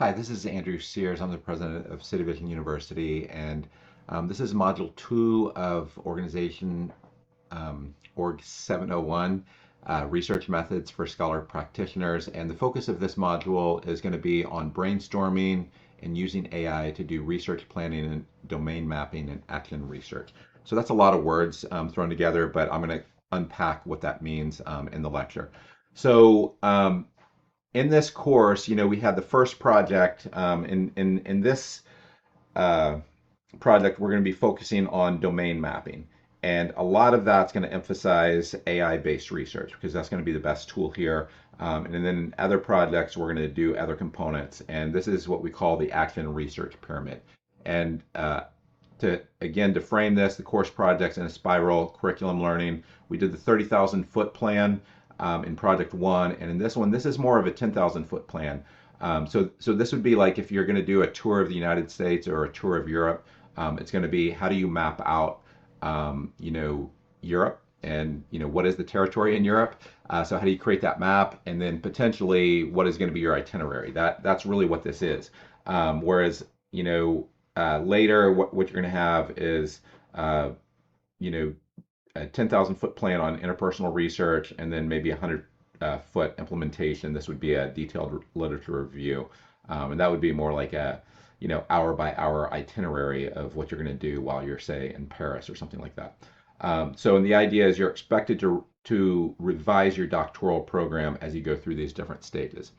Hi, this is Andrew Sears. I'm the president of City Vision University, and this is Module 2 of organization ORG701, Research Methods for Scholar Practitioners. And the focus of this module is going to be on brainstorming and using AI to do research planning and domain mapping and action research. So that's a lot of words thrown together, but I'm going to unpack what that means in the lecture. So in this course, we had the first project. In this uh, project, we're going to be focusing on domain mapping, and a lot of that's going to emphasize AI-based research because that's going to be the best tool here. And then in other projects, we're going to do other components, and this is what we call the action research pyramid. And to frame this, the course projects in a spiral curriculum learning. We did the 30,000 foot plan in project one, and in this one, this is more of a 10,000 foot plan. So this would be like if you're going to do a tour of the United States or a tour of Europe. It's going to be how do you map out, Europe, and what is the territory in Europe. So how do you create that map, and then potentially what is going to be your itinerary? That's really what this is. Whereas later, what you're going to have is you know a 10,000 foot plan on interpersonal research, and then maybe a 100 foot implementation. This would be a detailed literature review, and that would be more like a hour by hour itinerary of what you're going to do while you're, say, in Paris or something like that. And the idea is you're expected to revise your doctoral program as you go through these different stages.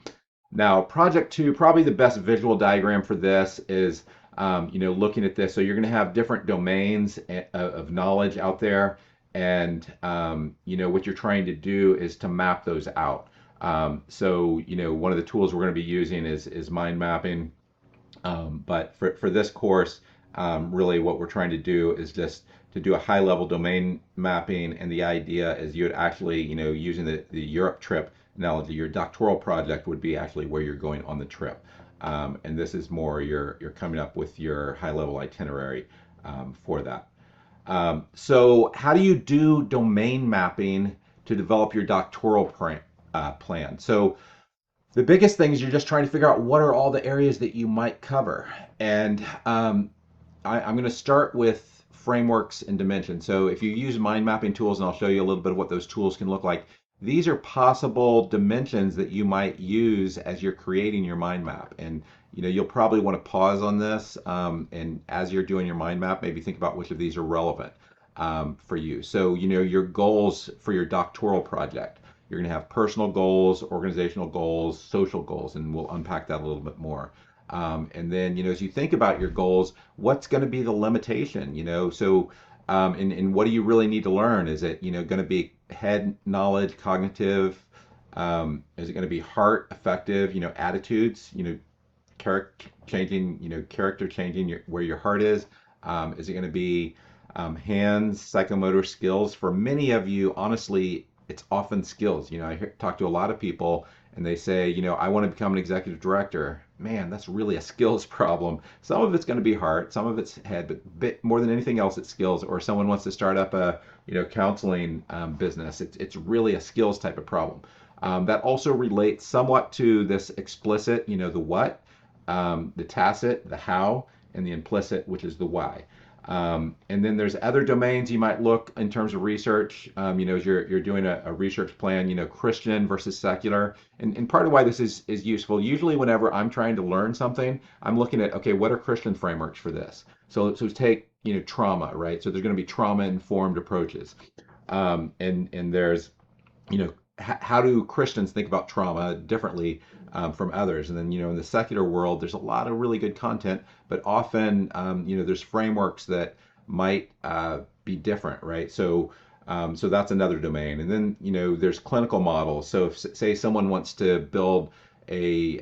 Now, project two, probably the best visual diagram for this is, looking at this. So you're going to have different domains of knowledge out there, and what you're trying to do is to map those out. One of the tools we're going to be using is mind mapping. But for this course, really what we're trying to do is just to do a high level domain mapping. And the idea is you would actually, using the Europe trip analogy, your doctoral project would be actually where you're going on the trip. And this is more you're coming up with your high level itinerary for that. So how do you do domain mapping to develop your doctoral plan? So the biggest thing is you're just trying to figure out what are all the areas that you might cover. And I'm going to start with frameworks and dimensions. So if you use mind mapping tools, and I'll show you a little bit of what those tools can look like, these are possible dimensions that you might use as you're creating your mind map. And you'll probably want to pause on this, and as you're doing your mind map, maybe think about which of these are relevant for you. So your goals for your doctoral project. You're going to have personal goals, organizational goals, social goals, and we'll unpack that a little bit more. And then, as you think about your goals, what's going to be the limitation? And what do you really need to learn? Is it, going to be head knowledge, cognitive? Is it going to be heart, affective? Attitudes? Character changing where your heart is. Is it going to be hands, psychomotor skills? For many of you, honestly, it's often skills. Talk to a lot of people and they say, I want to become an executive director. Man, that's really a skills problem. Some of it's going to be heart, some of it's head, but more than anything else, it's skills. Or someone wants to start up a, counseling business. It's really a skills type of problem. That also relates somewhat to this explicit, the what, the tacit, the how, and the implicit, which is the why. And then there's other domains you might look in terms of research. As you're doing a research plan, Christian versus secular. And part of why this is useful, usually whenever I'm trying to learn something, I'm looking at, okay, what are Christian frameworks for this? So take, trauma, right? So there's going to be trauma-informed approaches. And there's, how do Christians think about trauma differently from others? And then, in the secular world, there's a lot of really good content, but often, there's frameworks that might be different, right? So that's another domain. And then, there's clinical models. So if, say, someone wants to build a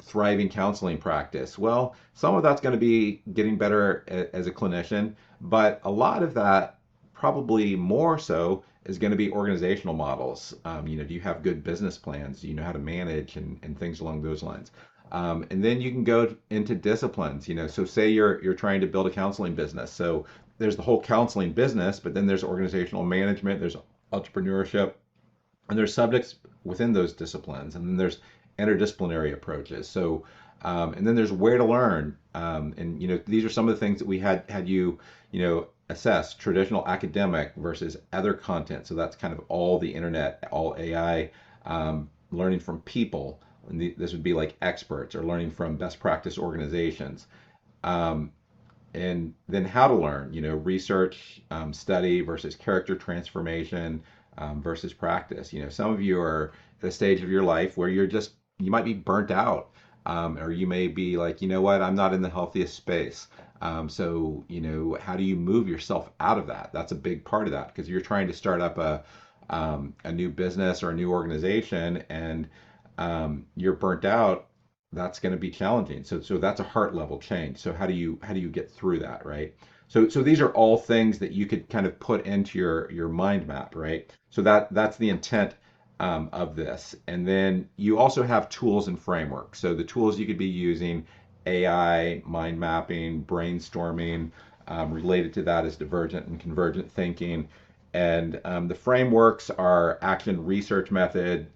thriving counseling practice, well, some of that's going to be getting better as a clinician, but a lot of that, probably more so, is going to be organizational models. Do you have good business plans? Do you know how to manage and things along those lines? And then you can go into disciplines. So say you're trying to build a counseling business. So there's the whole counseling business, but then there's organizational management, there's entrepreneurship, and there's subjects within those disciplines, and then there's interdisciplinary approaches. So, and then there's where to learn. And these are some of the things that we had you, assess traditional academic versus other content. So that's kind of all the internet, all AI, learning from people. And this would be like experts, or learning from best practice organizations. Um, and then how to learn, research, study versus character transformation, versus practice. Some of you are at a stage of your life where you might be burnt out, or you may be like, what, I'm not in the healthiest space. So, how do you move yourself out of that? That's a big part of that, because you're trying to start up a new business or a new organization, and you're burnt out. That's going to be challenging. So that's a heart level change. So how do you get through that, right? So these are all things that you could kind of put into your mind map, right? So that's the intent, of this. And then you also have tools and frameworks. So the tools you could be using: AI, mind mapping, brainstorming. Related to that is divergent and convergent thinking. And the frameworks are action research method,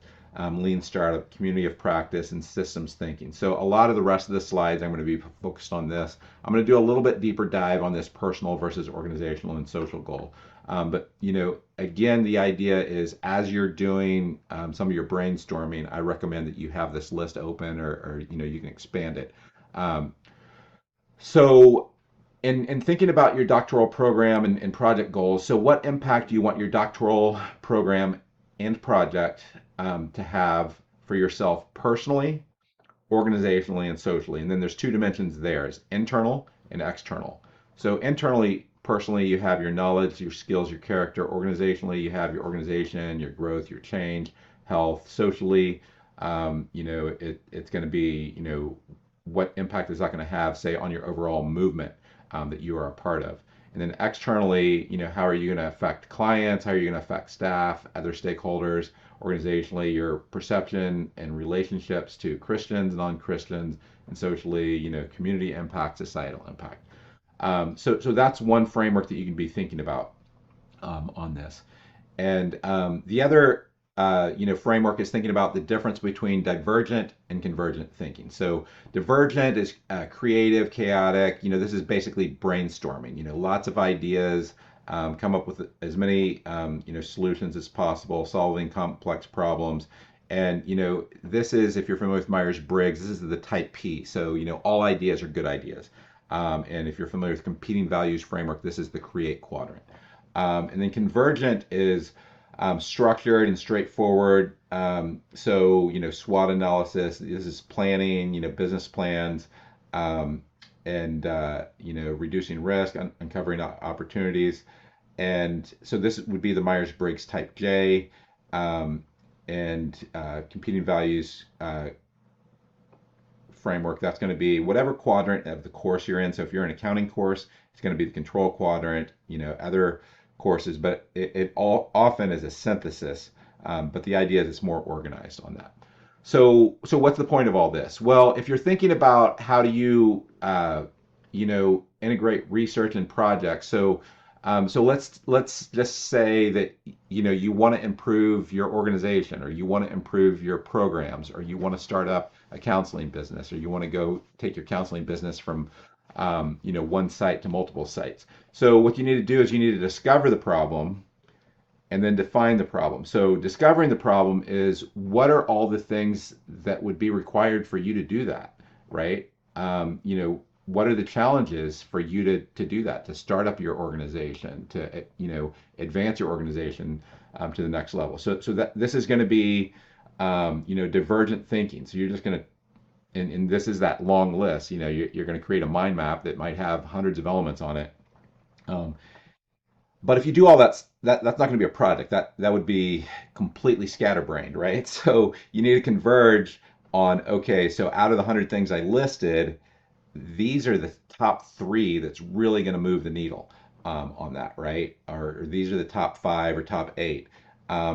lean startup, community of practice, and systems thinking. So a lot of the rest of the slides, I'm going to be focused on this. I'm going to do a little bit deeper dive on this personal versus organizational and social goal. But again, the idea is, as you're doing some of your brainstorming, I recommend that you have this list open, or you can expand it. Um, so in thinking about your doctoral program and project goals, so what impact do you want your doctoral program and project, to have for yourself personally, organizationally, and socially? And then there's two dimensions there: is internal and external. So internally, personally, you have your knowledge, your skills, your character. Organizationally, you have your organization, your growth, your change, health. Socially, it's going to be, what impact is that going to have, say, on your overall movement, that you are a part of. And then externally, how are you going to affect clients? How are you going to affect staff, other stakeholders? Organizationally, your perception and relationships to Christians, non-Christians, and socially, community impact, societal impact. So that's one framework that you can be thinking about, on this. And the other, framework is thinking about the difference between divergent and convergent thinking. So divergent is creative, chaotic. This is basically brainstorming. Lots of ideas, come up with as many, solutions as possible, solving complex problems. And this is, if you're familiar with Myers-Briggs, this is the type P. So all ideas are good ideas. And if you're familiar with competing values framework, this is the create quadrant. And then convergent is structured and straightforward. So, SWOT analysis, this is planning, business plans, and, reducing risk, uncovering opportunities. And so this would be the Myers-Briggs type J, and competing values framework. That's going to be whatever quadrant of the course you're in. So if you're in an accounting course, it's going to be the control quadrant, other courses, but it all often is a synthesis. But the idea is it's more organized on that. So what's the point of all this? Well, if you're thinking about how do you, integrate research and projects. So let's just say that you want to improve your organization, or you want to improve your programs, or you want to start up a counseling business, or you want to go take your counseling business from one site to multiple sites. So what you need to do is you need to discover the problem and then define the problem. So discovering the problem is, what are all the things that would be required for you to do that, right? What are the challenges for you to do that, to start up your organization, to advance your organization, to the next level. So that this is going to be, divergent thinking. So you're just going to, and this is that long list. You're going to create a mind map that might have hundreds of elements on it. But if you do all that's not going to be a project. That would be completely scatterbrained, right? So you need to converge on, okay, so out of the 100 things I listed, these are the top 3 that's really going to move the needle, on that, right? Or these are the top 5 or top 8.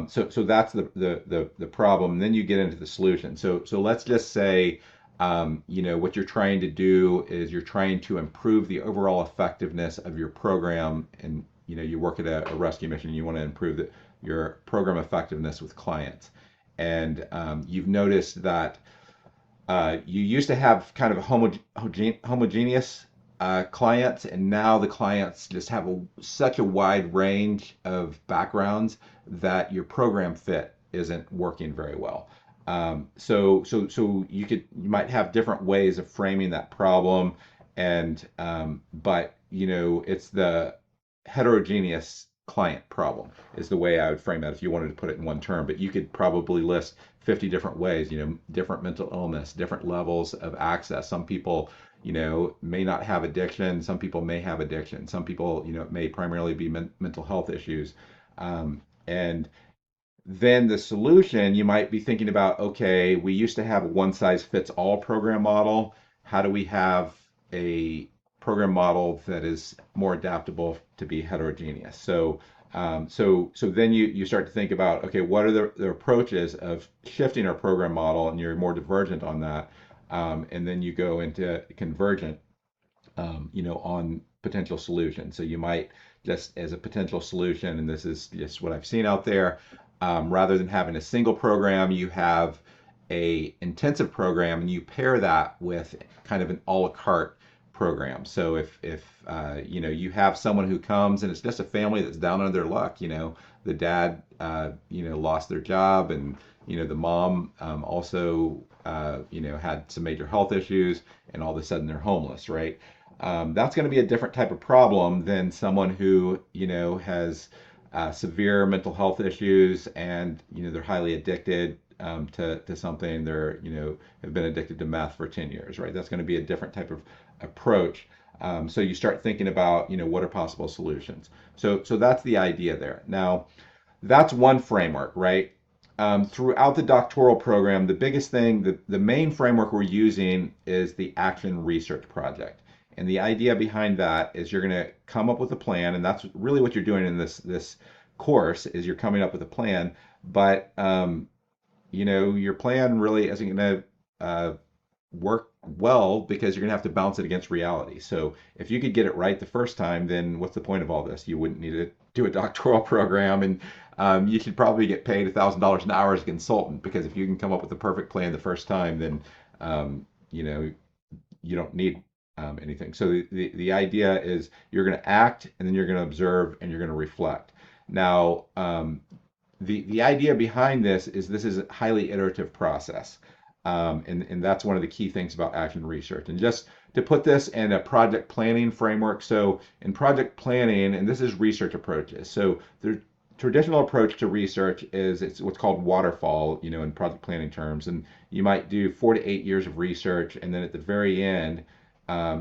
So that's the problem. And then you get into the solution. So let's just say, what you're trying to do is you're trying to improve the overall effectiveness of your program, and you work at a rescue mission. You want to improve your program effectiveness with clients, and you've noticed that You used to have kind of a homogeneous clients, and now the clients just have such a wide range of backgrounds that your program fit isn't working very well. So you might have different ways of framing that problem, and but it's the heterogeneous client problem is the way I would frame that if you wanted to put it in one term. But you could probably list 50 different ways, different mental illness, different levels of access. Some people, may not have addiction. Some people may have addiction. Some people, it may primarily be mental health issues. And then the solution, you might be thinking about, okay, we used to have a one size fits all program model. How do we have a program model that is more adaptable to be heterogeneous? So then you start to think about, okay, what are the approaches of shifting our program model, and you're more divergent on that, and then you go into convergent, on potential solutions. So you might just as a potential solution, and this is just what I've seen out there, rather than having a single program, you have a intensive program, and you pair that with kind of an a la carte program. So if you have someone who comes and it's just a family that's down on their luck, the dad lost their job, and the mom also had some major health issues, and all of a sudden they're homeless, right? That's going to be a different type of problem than someone who has severe mental health issues, and they're highly addicted to something. They're have been addicted to meth for 10 years, right? That's going to be a different type of approach. So you start thinking about what are possible solutions. So that's the idea there. Now that's one framework, right? Throughout the doctoral program, the biggest thing, the main framework we're using is the action research project. And the idea behind that is you're going to come up with a plan, and that's really what you're doing in this course is you're coming up with a plan. But your plan really isn't going to work well because you're going to have to bounce it against reality. So if you could get it right the first time, then what's the point of all this? You wouldn't need to do a doctoral program, and you should probably get paid $1,000 an hour as a consultant, because if you can come up with the perfect plan the first time, then you don't need anything. So the idea is you're going to act, and then you're going to observe, and you're going to reflect. Now, the idea behind this is a highly iterative process. And that's one of the key things about action research. And just to put this in a project planning framework, so in project planning, and this is research approaches. So the traditional approach to research is it's what's called waterfall, in project planning terms. And you might do 4 to 8 years of research, and then at the very end,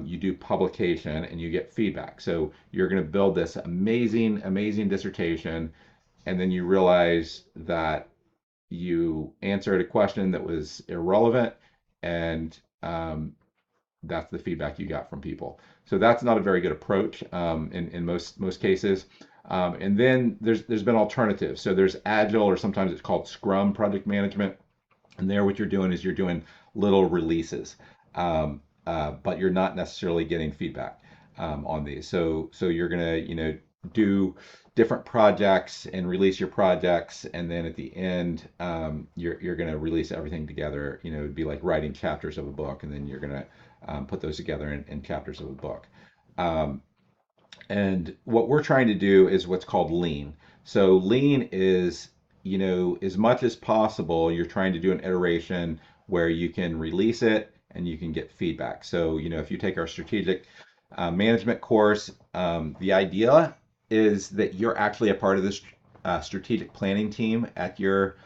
you do publication and you get feedback. So you're going to build this amazing, amazing dissertation, and then you realize that you answered a question that was irrelevant, and that's the feedback you got from people. So that's not a very good approach in most cases. And then there's been alternatives. So there's Agile, or sometimes it's called Scrum project management. And there what you're doing is you're doing little releases, but you're not necessarily getting feedback on these. So you're gonna do different projects and release your projects, and then at the end, you're going to release everything together. It'd be like writing chapters of a book, and then you're going to put those together in chapters of a book. And what we're trying to do is what's called lean. So lean is, as much as possible, you're trying to do an iteration where you can release it and you can get feedback. So, if you take our strategic management course, the idea is that you're actually a part of this strategic planning team at your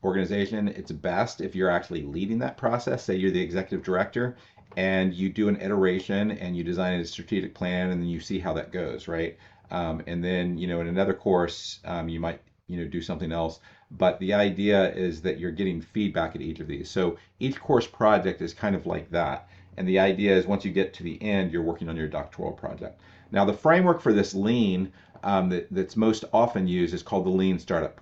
organization. It's best if you're actually leading that process. Say you're the executive director, and you do an iteration and you design a strategic plan, and then you see how that goes, right? And then in another course, you might do something else. But the idea is that you're getting feedback at each of these. So each course project is kind of like that. And the idea is once you get to the end, you're working on your doctoral project. Now, the framework for this lean that's most often used is called the lean startup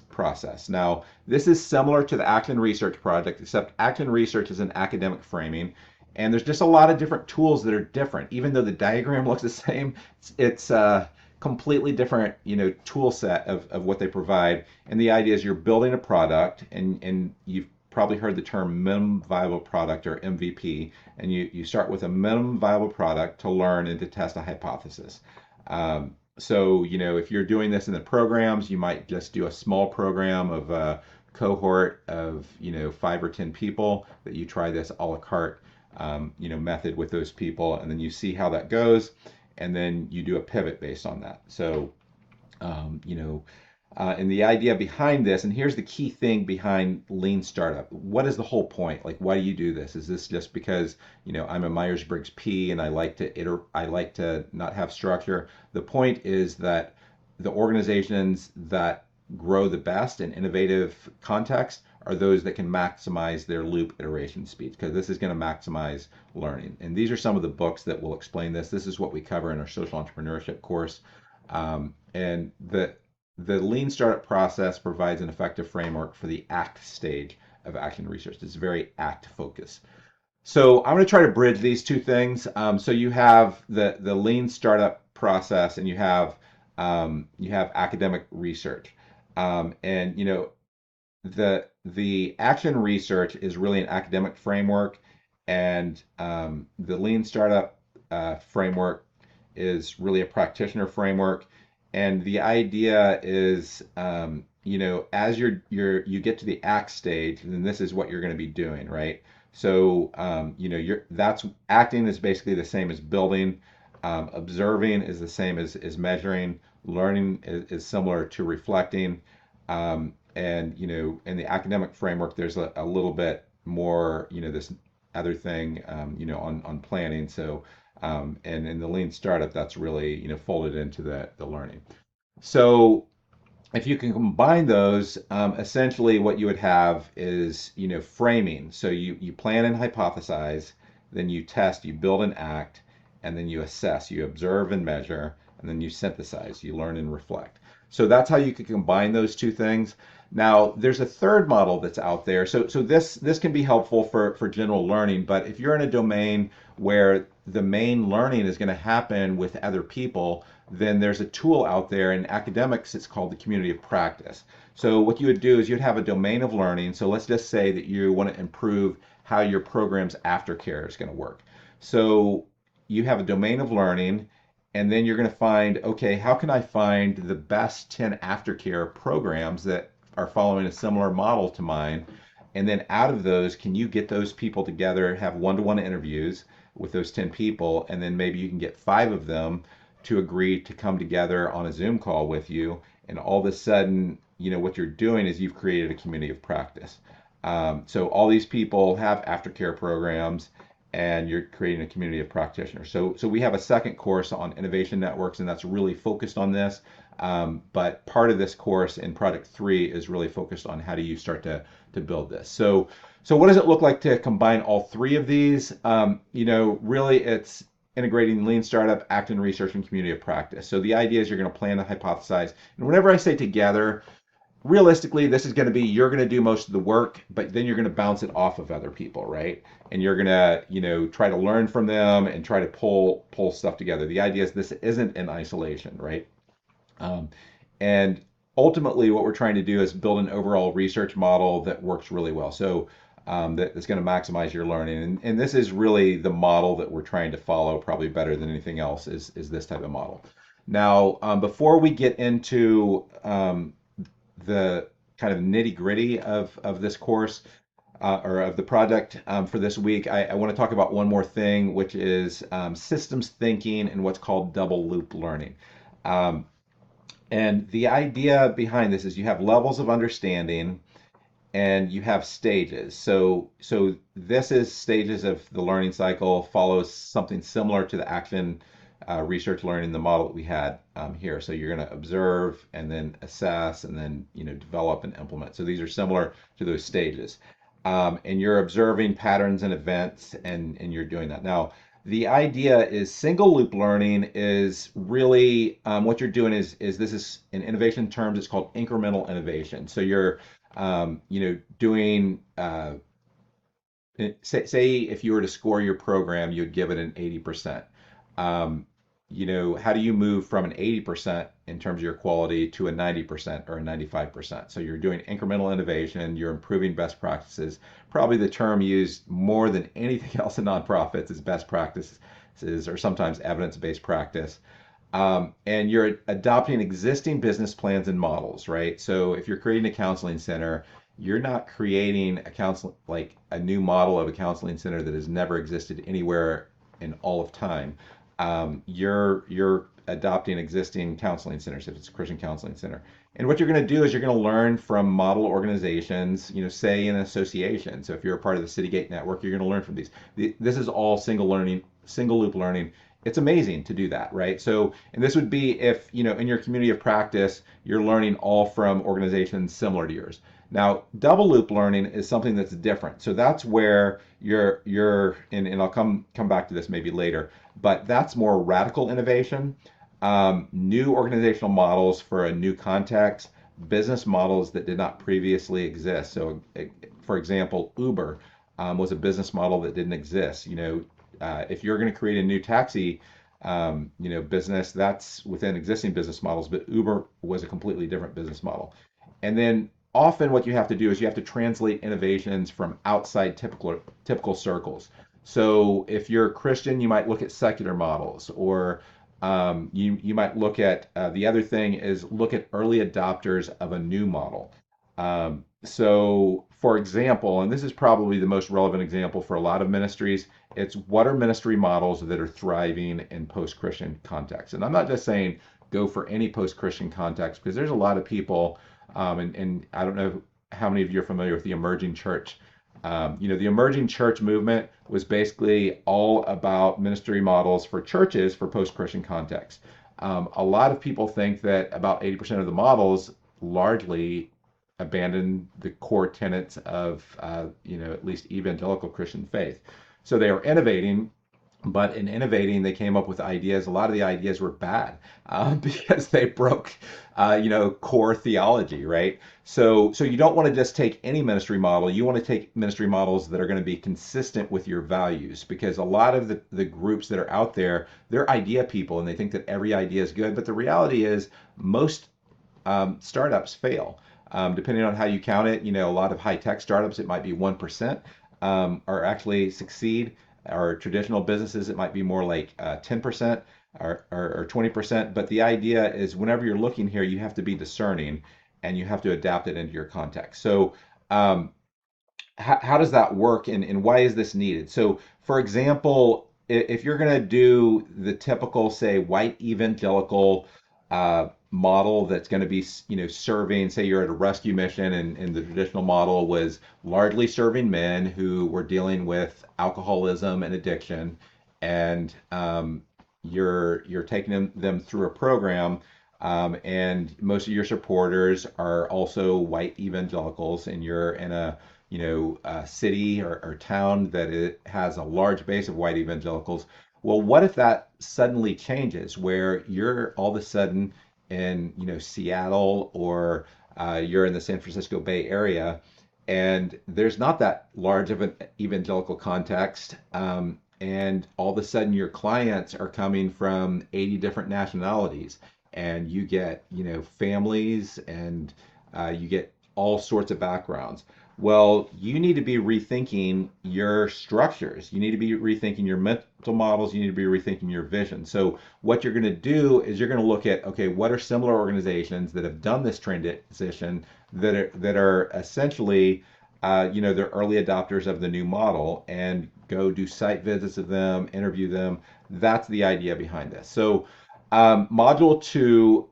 process. Now, this is similar to the action research project, except action research is an academic framing, and there's just a lot of different tools that are different. Even though the diagram looks the same, it's a completely different tool set of what they provide. And the idea is you're building a product, and you've probably heard the term minimum viable product, or MVP, and you start with a minimum viable product to learn and to test a hypothesis. So, if you're doing this in the programs, you might just do a small program of a cohort of, 5 or 10 people that you try this a la carte, method with those people, and then you see how that goes, and then you do a pivot based on that. So, um, you know, and the idea behind this, and here's the key thing behind lean startup. What is the whole point? Like, why do you do this? Is this just because, I'm a Myers-Briggs P and I like to not have structure? The point is that the organizations that grow the best in innovative context are those that can maximize their loop iteration speeds, because this is going to maximize learning. And these are some of the books that will explain this. This is what we cover in our social entrepreneurship course. And the lean startup process provides an effective framework for the ACT stage of action research. It's very ACT focused. So I'm going to try to bridge these two things. So you have the lean startup process, and you have academic research, and the action research is really an academic framework, and the lean startup framework is really a practitioner framework. And the idea is, as you get to the act stage, then this is what you're going to be doing, right? So, that's acting is basically the same as building. Observing is the same as measuring. Learning is similar to reflecting. And, in the academic framework, there's a little bit more, this other thing, on planning. So, and in the lean startup, that's really, folded into the learning. So if you can combine those, essentially what you would have is, framing. So you plan and hypothesize, then you test, you build and act, and then you assess, you observe and measure, and then you synthesize, you learn and reflect. So that's how you could combine those two things. Now, there's a third model that's out there. So this can be helpful for general learning, but if you're in a domain where the main learning is going to happen with other people, then there's a tool out there in academics. It's called the community of practice. So what you would do is you'd have a domain of learning. So let's just say that you want to improve how your program's aftercare is going to work. So you have a domain of learning, and then you're going to find, okay, how can I find the best 10 aftercare programs that are following a similar model to mine? And then out of those, can you get those people together, have one-to-one interviews with those 10 people, and then maybe you can get 5 of them to agree to come together on a Zoom call with you. And all of a sudden, what you're doing is you've created a community of practice. So all these people have aftercare programs, and you're creating a community of practitioners. So we have a second course on innovation networks, and that's really focused on this. But part of this course in Project 3 is really focused on how do you start to build this. So what does it look like to combine all 3 of these? Really it's integrating lean startup, act and research, and community of practice. So the idea is you're going to plan and hypothesize. And whenever I say together, realistically, this is going to be, you're going to do most of the work, but then you're going to bounce it off of other people, right? And you're going to, try to learn from them and try to pull stuff together. The idea is this isn't in isolation, right? And ultimately, what we're trying to do is build an overall research model that works really well. So that is going to maximize your learning. And this is really the model that we're trying to follow, probably better than anything else, is this type of model. Now, before we get into the kind of nitty gritty of this course, or of the project for this week, I want to talk about one more thing, which is systems thinking and what's called double loop learning. And the idea behind this is you have levels of understanding and you have stages. So this is stages of the learning cycle, follows something similar to the action research learning, the model that we had here. So you're going to observe and then assess and then develop and implement. So these are similar to those stages. And you're observing patterns and events, and you're doing that. Now, the idea is single loop learning is really what you're doing is this is, in innovation terms, it's called incremental innovation. So you're doing, say if you were to score your program, you'd give it an 80%. how do you move from an 80% in terms of your quality to a 90% or a 95%? So you're doing incremental innovation, you're improving best practices. Probably the term used more than anything else in nonprofits is best practices or sometimes evidence-based practice. And you're adopting existing business plans and models, right? So if you're creating a counseling center, you're not creating a new model of a counseling center that has never existed anywhere in all of time. You're adopting existing counseling centers if it's a Christian counseling center. And what you're going to do is you're going to learn from model organizations, say in an association. So if you're a part of the Citygate network, you're going to learn from these. This is all single loop learning. It's amazing to do that, right? So, and this would be if, in your community of practice, you're learning all from organizations similar to yours. Now, double loop learning is something that's different. So that's where and I'll come back to this maybe later, but that's more radical innovation, new organizational models for a new context, business models that did not previously exist. So, for example, Uber was a business model that didn't exist. If you're going to create a new taxi, business, that's within existing business models, but Uber was a completely different business model. And then often what you have to do is you have to translate innovations from outside typical circles. So if you're a Christian, you might look at secular models, or you might look at the other thing is look at early adopters of a new model. So, for example, and this is probably the most relevant example for a lot of ministries, it's what are ministry models that are thriving in post-Christian context. And I'm not just saying go for any post-Christian context, because there's a lot of people, and I don't know how many of you are familiar with the emerging church. The emerging church movement was basically all about ministry models for churches for post-Christian context. A lot of people think that about 80% of the models largely abandon the core tenets of, at least evangelical Christian faith. So they were innovating, but in innovating, they came up with ideas. A lot of the ideas were bad because they broke, core theology, right? So you don't want to just take any ministry model. You want to take ministry models that are going to be consistent with your values, because a lot of the groups that are out there, they're idea people and they think that every idea is good. But the reality is most startups fail. Depending on how you count it, a lot of high tech startups, it might be 1% are actually succeed. Or traditional businesses, it might be more like 10% or 20%. But the idea is whenever you're looking here, you have to be discerning and you have to adapt it into your context. So, how does that work, and why is this needed? So, for example, if you're going to do the typical, say, white evangelical model that's going to be, serving, say you're at a rescue mission, and the traditional model was largely serving men who were dealing with alcoholism and addiction, and you're taking them through a program, and most of your supporters are also white evangelicals, and you're in a city or town that it has a large base of white evangelicals. Well, what if that suddenly changes, where you're all of a sudden in Seattle, or you're in the San Francisco Bay Area, and there's not that large of an evangelical context, and all of a sudden your clients are coming from 80 different nationalities, and you get families, and you get all sorts of backgrounds. Well, you need to be rethinking your structures. You need to be rethinking your mental models. You need to be rethinking your vision. So what you're going to do is you're going to look at, okay, what are similar organizations that have done this transition, that are essentially, they're early adopters of the new model, and go do site visits of them, interview them. That's the idea behind this. So module two,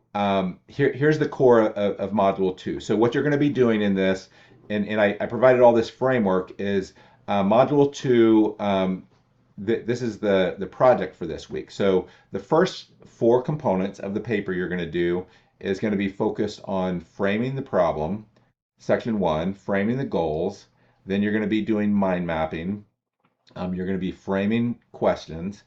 here's the core of module two. So what you're going to be doing in this, and I provided all this framework, is module two. This is the project for this week. So the first four components of the paper you're going to do is going to be focused on framing the problem, section one, framing the goals. Then you're going to be doing mind mapping. You're going to be framing questions.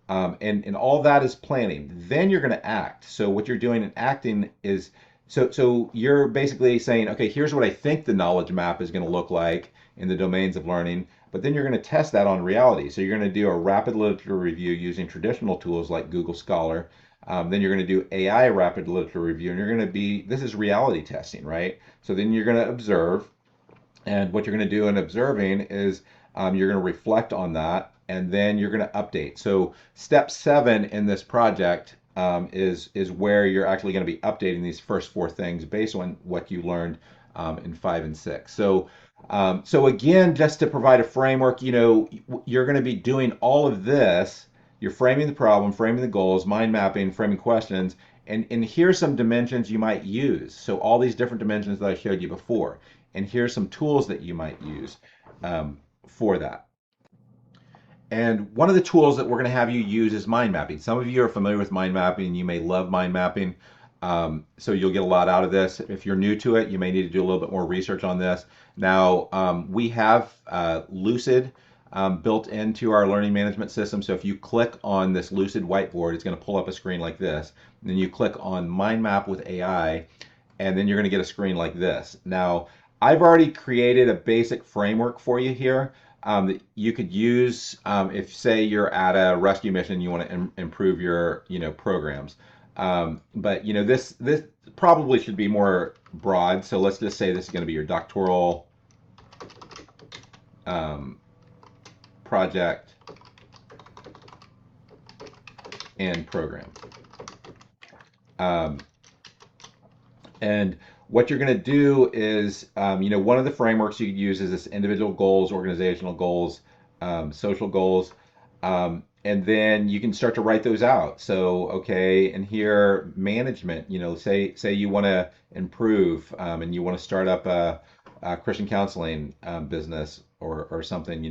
And all that is planning. Then you're going to act. So what you're doing in acting is, so you're basically saying, okay, here's what I think the knowledge map is going to look like in the domains of learning. but then you're going to test that on reality. So you're going to do a rapid literature review using traditional tools like Google Scholar. Then you're going to do AI rapid literature review, and you're going to be, this is reality testing, right? So then you're going to observe, and what you're going to do in observing is you're going to reflect on that, and then you're going to update. So step 7 in this project is where you're actually going to be updating these first 4 things based on what you learned in 5 and 6. So again, just to provide a framework, you're going to be doing all of this. You're framing the problem, framing the goals, mind mapping, framing questions, and here's some dimensions you might use. So all these different dimensions that I showed you before, and here's some tools that you might use for that. And one of the tools that we're going to have you use is mind mapping. Some of you are familiar with mind mapping. You may love mind mapping. So you'll get a lot out of this. If you're new to it, you may need to do a little bit more research on this. Now, we have Lucid built into our learning management system. So if you click on this Lucid whiteboard, it's going to pull up a screen like this. And then you click on Mind Map with AI, and then you're going to get a screen like this. Now, I've already created a basic framework for you here that you could use if, say, you're at a rescue mission, you want to improve your, programs. But this probably should be more broad. So let's just say this is going to be your doctoral project and program. And what you're going to do is, one of the frameworks you could use is this individual goals, organizational goals, social goals. And then you can start to write those out. So, okay, and here management, say you want to improve and you want to start up a Christian counseling business or something,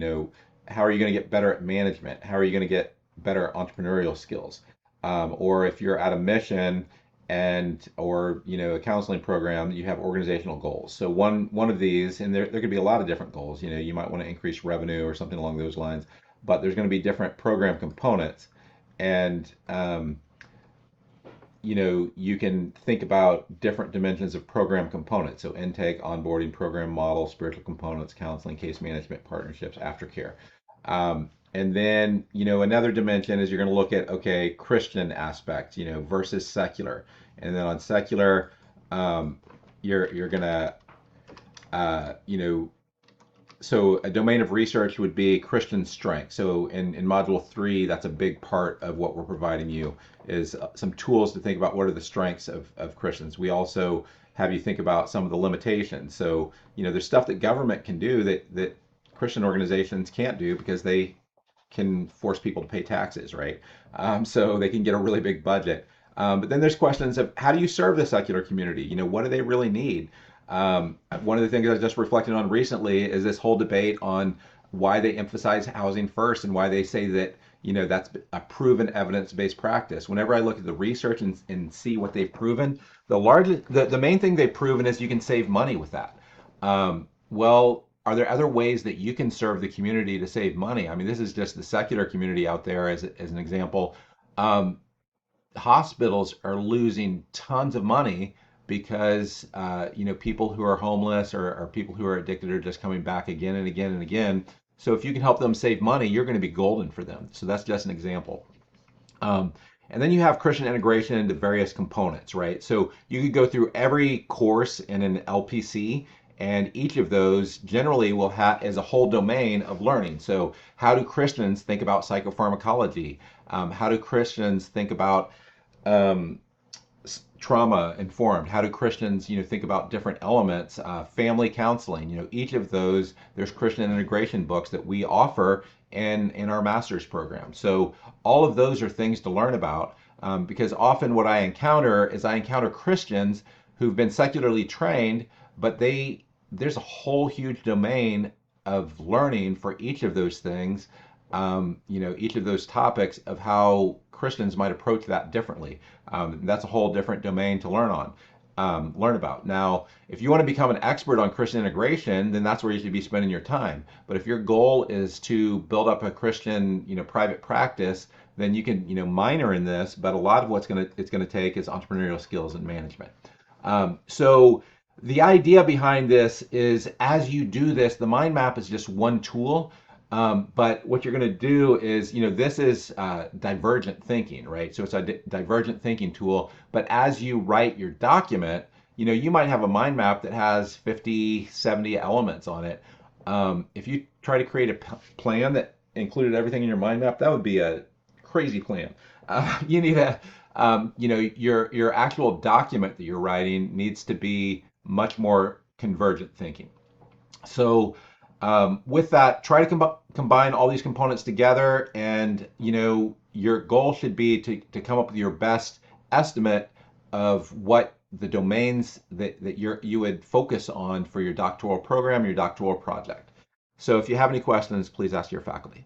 how are you going to get better at management? How are you going to get better entrepreneurial skills? Or if you're at a mission or a counseling program, you have organizational goals. So one of these, and there could be a lot of different goals. You might want to increase revenue or something along those lines, but there's going to be different program components, and you can think about different dimensions of program components. So intake, onboarding, program model, spiritual components, counseling, case management, partnerships, aftercare. And then, another dimension is you're going to look at, okay, Christian aspect, versus secular. And then on secular, you're going to, so a domain of research would be Christian strength. So in module 3, that's a big part of what we're providing you is some tools to think about what are the strengths of Christians. We also have you think about some of the limitations. So, there's stuff that government can do that Christian organizations can't do because they can force people to pay taxes, right? So they can get a really big budget. But then there's questions of how do you serve the secular community? What do they really need? One of the things I just reflected on recently is this whole debate on why they emphasize housing first and why they say that, that's a proven evidence-based practice. Whenever I look at the research and see what they've proven, the main thing they've proven is you can save money with that. Well, are there other ways that you can serve the community to save money? I mean, this is just the secular community out there as an example. Hospitals are losing tons of money because people who are homeless or people who are addicted are just coming back again and again and again. So if you can help them save money, you're going to be golden for them. So that's just an example. And then you have Christian integration into various components, right? So you could go through every course in an LPC, and each of those generally will have as a whole domain of learning. So how do Christians think about psychopharmacology? How do Christians think about trauma informed? How do Christians, think about different elements? Family counseling, each of those, there's Christian integration books that we offer in our master's program. So all of those are things to learn about because often what I encounter Christians who've been secularly trained, but there's a whole huge domain of learning for each of those things, each of those topics of how Christians might approach that differently. That's a whole different domain to learn about. Now, if you want to become an expert on Christian integration, then that's where you should be spending your time. But if your goal is to build up a Christian, private practice, then you can, minor in this. But a lot of it's going to take is entrepreneurial skills and management. So the idea behind this is as you do this, the mind map is just one tool. But what you're going to do is, this is divergent thinking, right? So it's a divergent thinking tool. But as you write your document, you might have a mind map that has 50, 70 elements on it. If you try to create a plan that included everything in your mind map, that would be a crazy plan. You need your actual document that you're writing needs to be much more convergent thinking. So with that, try to combine all these components together, and your goal should be to come up with your best estimate of what the domains that you would focus on for your doctoral program, your doctoral project. So if you have any questions, please ask your faculty.